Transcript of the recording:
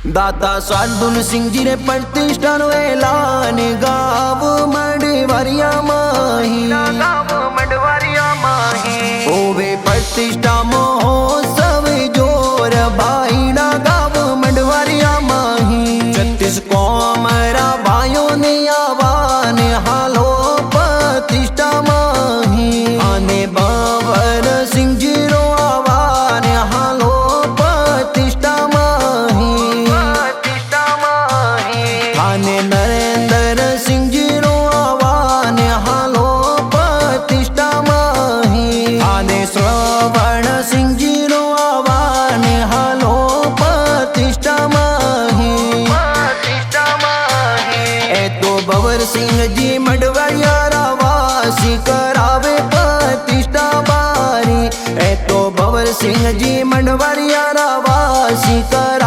दाता साधुन सिंह जी रे प्रतिष्ठा नो ऐलान गाव मडवारिया माही ओवे प्रतिष्ठा महोत्सव जोर भाईना गाव मडवारिया माही 36 कोमरा भाइयों ने आवान हालो प्रतिष्ठा माही आने बाबर सिंह जी रो आवान हालो प्रतिष्ठा नरेंद्र सिंह जी रो आवान हालो प्रतिष्ठा माही आने श्रवण सिंह जी रो आवान हालो प्रतिष्ठा माही ए तो बवर सिंह जी मडवरिया वासी करावे प्रतिष्ठा बारी ए तो बवर सिंह जी मडवरिया वासी कर